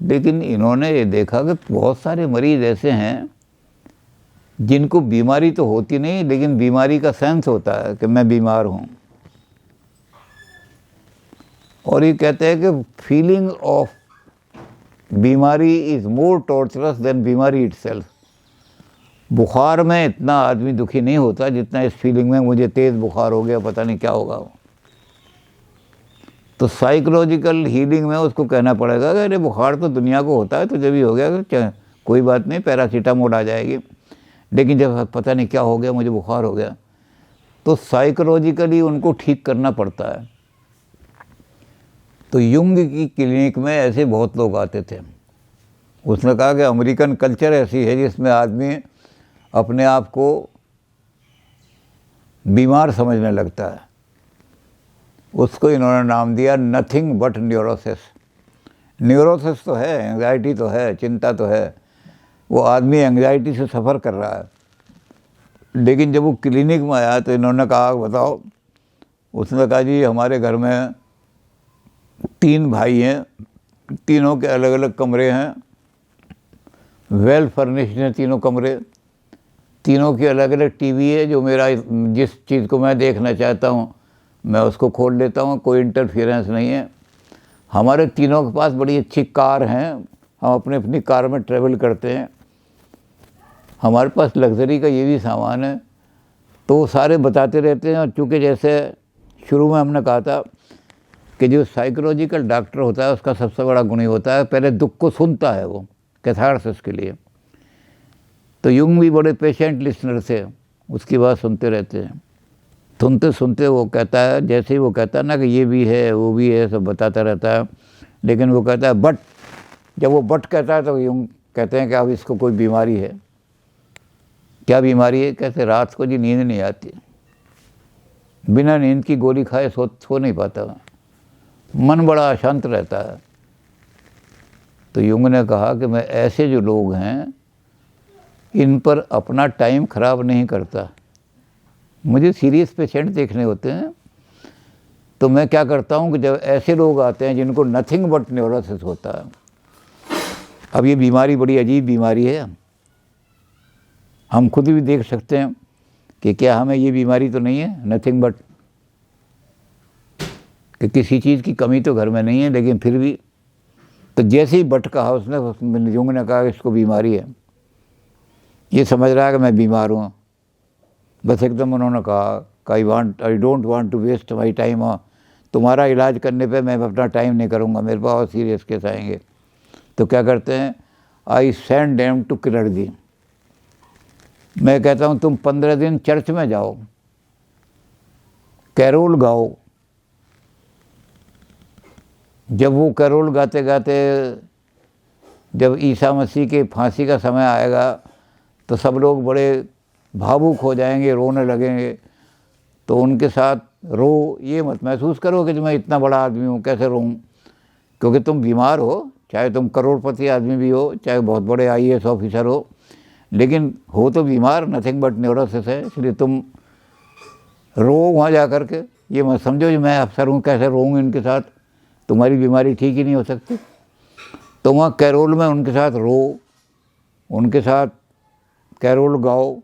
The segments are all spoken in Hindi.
लेकिन इन्होंने ये देखा कि बहुत सारे मरीज ऐसे हैं जिनको बीमारी तो होती नहीं, लेकिन बीमारी का सेंस होता है कि मैं बीमार हूँ। और ये कहते हैं कि फीलिंग ऑफ बीमारी इज़ मोर टॉर्चरस देन बीमारी इटसेल्फ। बुखार में इतना आदमी दुखी नहीं होता जितना इस फीलिंग में मुझे तेज़ बुखार हो गया, पता नहीं क्या होगा। तो साइकोलॉजिकल हीलिंग में उसको कहना पड़ेगा कि अरे बुखार तो दुनिया को होता है, तो जब भी हो गया क्या कोई बात नहीं, पैरासीटामोल आ जाएगी। लेकिन जब पता नहीं क्या हो गया, मुझे बुखार हो गया, तो साइकोलॉजिकली उनको ठीक करना पड़ता है। तो युंग की क्लिनिक में ऐसे बहुत लोग आते थे। उसने कहा कि अमेरिकन कल्चर ऐसी है जिसमें आदमी अपने आप को बीमार समझने लगता है। उसको इन्होंने नाम दिया नथिंग बट न्यूरोसिस। न्यूरोसिस तो है, एंग्जाइटी तो है, चिंता तो है, वो आदमी एंग्जाइटी से सफ़र कर रहा है। लेकिन जब वो क्लिनिक में आया तो इन्होंने कहा बताओ, उसने कहा जी हमारे घर में 3 भाई हैं, तीनों के अलग अलग कमरे हैं, वेल फर्निश्ड हैं तीनों कमरे, तीनों की अलग अलग टीवी है, जो मेरा जिस चीज़ को मैं देखना चाहता हूँ मैं उसको खोल लेता हूँ, कोई इंटरफेरेंस नहीं है। हमारे तीनों के पास बड़ी अच्छी कार हैं, हम अपने अपनी कार में ट्रैवल करते हैं, हमारे पास लग्जरी का ये भी सामान है। तो वो सारे बताते रहते हैं। और चूँकि जैसे शुरू में हमने कहा था कि जो साइकोलॉजिकल डॉक्टर होता है उसका सबसे बड़ा गुण ही होता है पहले दुख को सुनता है, वो कैथारसिस के लिए। तो युंग भी बड़े पेशेंट लिसनर थे, उसकी बात सुनते रहते हैं। सुनते सुनते वो कहता है, जैसे ही वो कहता है ना कि ये भी है वो भी है, सब बताता रहता है। लेकिन वो कहता है बट, जब वो बट कहता है तो युंग कहते हैं कि अब इसको कोई बीमारी है। क्या बीमारी है? कहते रात को जी नींद नहीं आती, बिना नींद की गोली खाए सो नहीं पाता, मन बड़ा अशांत रहता है। तो युंग ने कहा कि मैं ऐसे जो लोग हैं इन पर अपना टाइम ख़राब नहीं करता। मुझे सीरियस पेशेंट देखने होते हैं तो मैं क्या करता हूं कि जब ऐसे लोग आते हैं जिनको नथिंग बट न्यूरोसिस होता है, अब ये बीमारी बड़ी अजीब बीमारी है, हम खुद भी देख सकते हैं कि क्या हमें ये बीमारी तो नहीं है नथिंग बट, कि किसी चीज़ की कमी तो घर में नहीं है, लेकिन फिर भी। तो जैसे ही बट कहा उसने, युंग ने कहा इसको बीमारी है, ये समझ रहा है कि मैं बीमार हूँ। बस एकदम उन्होंने कहा I don't want to waste my time, तुम्हारा इलाज करने पे मैं अपना टाइम नहीं करूँगा, मेरे पास और सीरियस केस आएंगे। तो क्या करते हैं, I send them to clergy. मैं कहता हूँ तुम 15 दिन चर्च में जाओ, कैरोल गाओ। जब वो कैरोल गाते गाते जब ईसा मसीह के फांसी का समय आएगा तो सब लोग बड़े भावुक हो जाएंगे, रोने लगेंगे। तो उनके साथ रो, ये मत महसूस करो कि मैं इतना बड़ा आदमी हूँ कैसे रोऊँ, क्योंकि तुम बीमार हो, चाहे तुम करोड़पति आदमी भी हो, चाहे बहुत बड़े IAS ऑफिसर हो, लेकिन हो तो बीमार, नथिंग बट न्यूरोसिस है, इसलिए तुम रो वहाँ जा कर के। ये मत समझो कि मैं अफसर हूँ कैसे रोऊँ इनके साथ, तुम्हारी बीमारी ठीक ही नहीं हो सकती। तो वहाँ कैरोल में उनके साथ रो, उनके साथ कैरोल गाओ।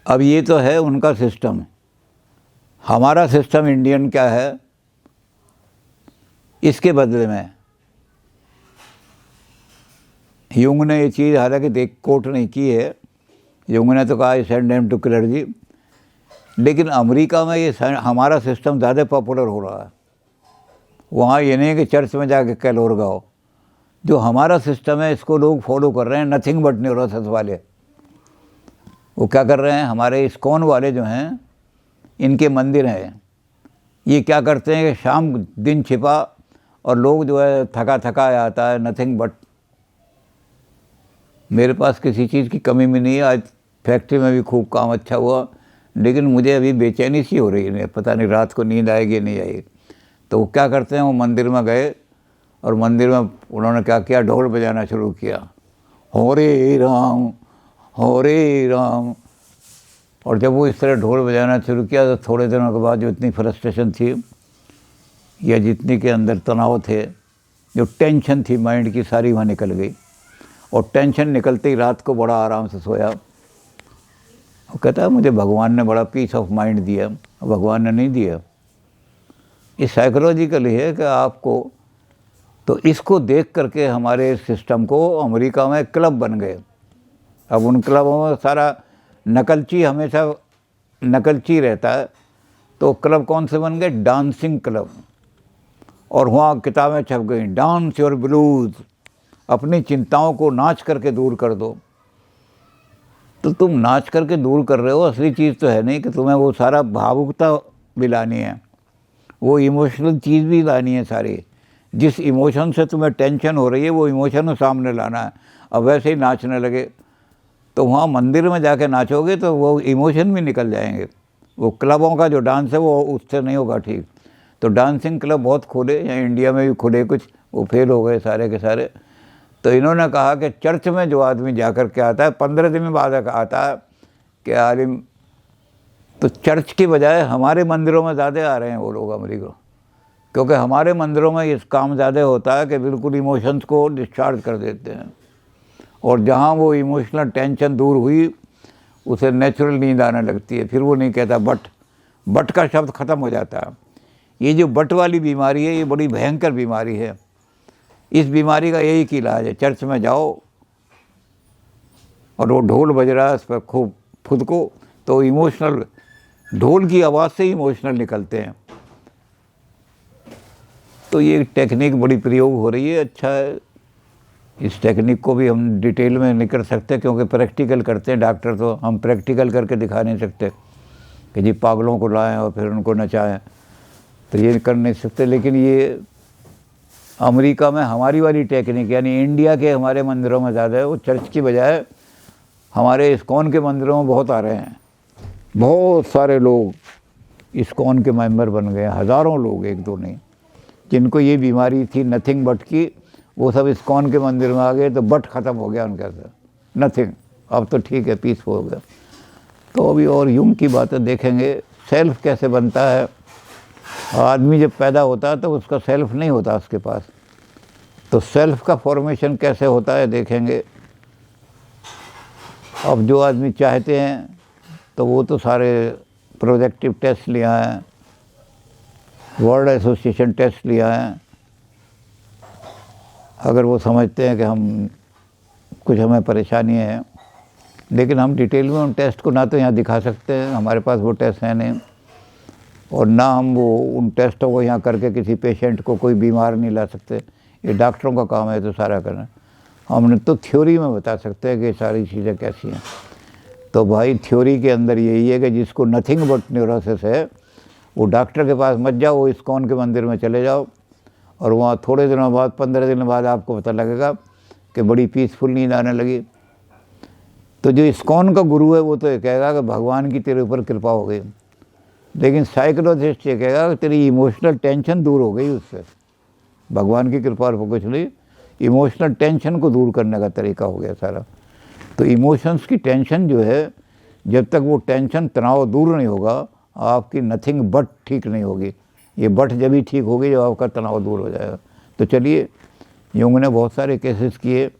अब ये तो है उनका सिस्टम। हमारा सिस्टम इंडियन क्या है, इसके बदले में युंग ने ये चीज़ हालांकि कोट नहीं की है, युंग ने तो कहा सेंड देम टू क्लर्जी, लेकिन अमेरिका में ये हमारा सिस्टम ज़्यादा पॉपुलर हो रहा है। वहाँ ये नहीं कि चर्च में जाके कैलोर गाओ, जो हमारा सिस्टम है इसको लोग फॉलो कर रहे हैं, नथिंग बट न्यूरोसिस वाले। वो क्या कर रहे हैं, हमारे इस्कॉन वाले जो हैं, इनके मंदिर हैं, ये क्या करते हैं कि शाम दिन छिपा और लोग जो है थका थका आता है, नथिंग बट मेरे पास किसी चीज़ की कमी में नहीं है। आज फैक्ट्री में भी खूब काम अच्छा हुआ, लेकिन मुझे अभी बेचैनी सी हो रही है, पता नहीं रात को नींद आएगी नहीं आएगी। तो वो क्या करते हैं, वो मंदिर में गए और मंदिर में उन्होंने क्या किया, ढोल बजाना शुरू किया, हरे राम हरे राम। और जब वो इस तरह ढोल बजाना शुरू किया तो थोड़े दिनों के बाद जो इतनी फ्रस्ट्रेशन थी या जितने के अंदर तनाव थे, जो टेंशन थी माइंड की, सारी वहाँ निकल गई। और टेंशन निकलते ही रात को बड़ा आराम से सोया। वो कहता है मुझे भगवान ने बड़ा पीस ऑफ माइंड दिया। भगवान ने नहीं दिया, ये साइकोलॉजिकली है कि आपको, तो इसको देख करके हमारे सिस्टम को अमेरिका में क्लब बन गए। अब उन क्लबों में सारा नकलची हमेशा नकलची रहता है, तो क्लब कौन से बन गए? Dancing club. और वहाँ किताबें छप गई, डांस योर ब्लूज, अपनी चिंताओं को नाच करके दूर कर दो। तो तुम नाच करके दूर कर रहे हो, असली चीज़ तो है नहीं कि तुम्हें वो सारा भावुकता भी लानी है, वो इमोशनल चीज़ भी लानी है सारी। जिस इमोशन से तुम्हें टेंशन हो रही है वो इमोशन सामने लाना है। अब वैसे ही नाचने लगे तो वहाँ मंदिर में जाके नाचोगे तो वो इमोशन भी निकल जाएंगे। वो क्लबों का जो डांस है वो उससे नहीं होगा ठीक। तो डांसिंग क्लब बहुत खुले, या इंडिया में भी खुले कुछ, वो फेल हो गए सारे के सारे। तो इन्होंने कहा कि चर्च में जो आदमी जा कर के आता है 15 दिन बाद आता है कि आलिम, तो चर्च की बजाय हमारे मंदिरों में ज़्यादा आ रहे हैं वो लोग अमेरिका, क्योंकि हमारे मंदिरों में इस काम ज़्यादा होता है कि बिल्कुल इमोशंस को डिस्चार्ज कर देते हैं। और जहाँ वो इमोशनल टेंशन दूर हुई उसे नेचुरल नींद आने लगती है। फिर वो नहीं कहता बट का शब्द ख़त्म हो जाता है। ये जो बट वाली बीमारी है ये बड़ी भयंकर बीमारी है। इस बीमारी का यही इलाज है, चर्च में जाओ और वो ढोल बज रहा है उस पर खूब खुद को, तो इमोशनल, ढोल की आवाज़ से इमोशनल निकलते हैं। तो ये टेक्निक बड़ी प्रयोग हो रही है, अच्छा है। इस टेक्निक को भी हम डिटेल में नहीं कर सकते क्योंकि प्रैक्टिकल करते हैं डॉक्टर, तो हम प्रैक्टिकल करके दिखा नहीं सकते कि जी पागलों को लाएं और फिर उनको नचाएं, तो ये कर नहीं सकते। लेकिन ये अमेरिका में हमारी वाली टेक्निक, यानी इंडिया के हमारे मंदिरों में ज़्यादा है, वो चर्च की बजाय हमारे इस्कॉन के मंदिरों में बहुत आ रहे हैं। बहुत सारे लोग इस्कॉन के मेंबर बन गए, हज़ारों लोग, एक दो नहीं। जिनको ये बीमारी थी नथिंग बट की, वो सब इस्कॉन के मंदिर में आ गए, तो बट ख़त्म हो गया उनका सर, नथिंग, अब तो ठीक है, पीसफुल हो गया। तो अभी और यूंग की बातें देखेंगे, सेल्फ कैसे बनता है। आदमी जब पैदा होता है तो उसका सेल्फ नहीं होता उसके पास, तो सेल्फ का फॉर्मेशन कैसे होता है देखेंगे। अब जो आदमी चाहते हैं तो वो तो सारे प्रोजेक्टिव टेस्ट लिया है, वर्ड एसोसिएशन टेस्ट लिया है। अगर वो समझते हैं कि हम कुछ हमें परेशानी है, लेकिन हम डिटेल में उन टेस्ट को ना तो यहाँ दिखा सकते हैं, हमारे पास वो टेस्ट है नहीं, और ना हम वो उन टेस्टों को यहाँ करके किसी पेशेंट को कोई बीमार नहीं ला सकते। ये डॉक्टरों का काम है तो सारा करना। हमने तो थ्योरी में बता सकते हैं कि सारी चीज़ें कैसी हैं। तो भाई थ्योरी के अंदर यही है कि जिसको नथिंग बट न्यूरोसिस है वो डॉक्टर के पास मत जाओ, वो इस्कॉन के मंदिर में चले जाओ, और वहाँ थोड़े दिनों बाद, 15 दिन बाद आपको पता लगेगा कि बड़ी पीसफुल नींद आने लगी। तो जो इस्कॉन का गुरु है वो तो ये कहेगा कि भगवान की तेरे ऊपर कृपा हो गई, लेकिन साइकोलॉजिस्ट ये कहेगा कि तेरी इमोशनल टेंशन दूर हो गई उससे। भगवान की कृपा और कुछ नहीं, इमोशनल टेंशन को दूर करने का तरीका हो गया सारा। तो इमोशंस की टेंशन जो है, जब तक वो टेंशन, तनाव दूर नहीं होगा, आपकी नथिंग बट ठीक नहीं होगी। ये बट जब भी ठीक होगी जब आपका तनाव दूर हो जाएगा। तो चलिए, यूंग ने बहुत सारे केसेस किए,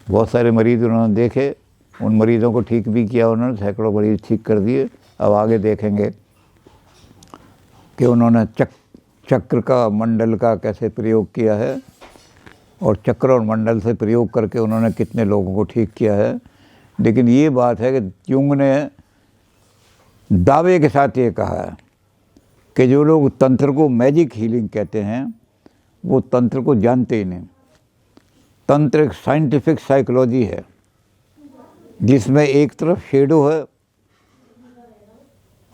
बहुत सारे मरीज़ उन्होंने देखे, उन मरीज़ों को ठीक भी किया उन्होंने, सैकड़ों मरीज़ ठीक कर दिए। अब आगे देखेंगे कि उन्होंने चक्र का, मंडल का कैसे प्रयोग किया है, और चक्र और मंडल से प्रयोग करके उन्होंने कितने लोगों को ठीक किया है। लेकिन ये बात है कि यूंग ने दावे के साथ ये कहा है कि जो लोग तंत्र को मैजिक हीलिंग कहते हैं वो तंत्र को जानते ही नहीं। तंत्र एक साइंटिफिक साइकोलॉजी है जिसमें एक तरफ शेडो है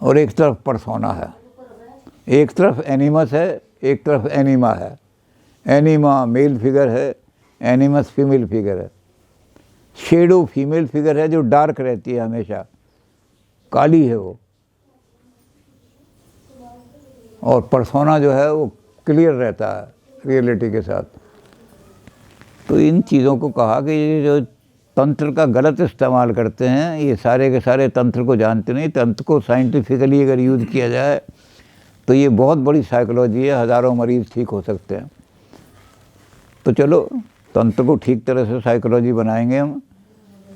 और एक तरफ परसोना है, एक तरफ एनिमस है, एक तरफ एनिमा है। एनिमा मेल फिगर है, एनिमस फीमेल फिगर है। शेडो फीमेल फिगर है जो डार्क रहती है, हमेशा काली है वो, और परसोना जो है वो क्लियर रहता है रियलिटी के साथ। तो इन चीज़ों को कहा कि ये जो तंत्र का गलत इस्तेमाल करते हैं, ये सारे के सारे तंत्र को जानते नहीं। तंत्र को साइंटिफिकली अगर यूज़ किया जाए तो ये बहुत बड़ी साइकोलॉजी है, हज़ारों मरीज़ ठीक हो सकते हैं। तो चलो तंत्र को ठीक तरह से साइकोलॉजी बनाएंगे हम,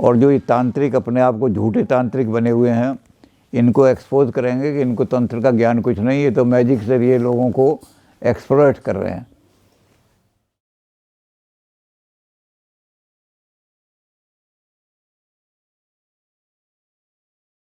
और जो ये तांत्रिक अपने आप को झूठे तांत्रिक बने हुए हैं इनको एक्सपोज करेंगे कि इनको तंत्र का ज्ञान कुछ नहीं है, तो मैजिक से ये लोगों को एक्सप्लॉइट कर रहे हैं।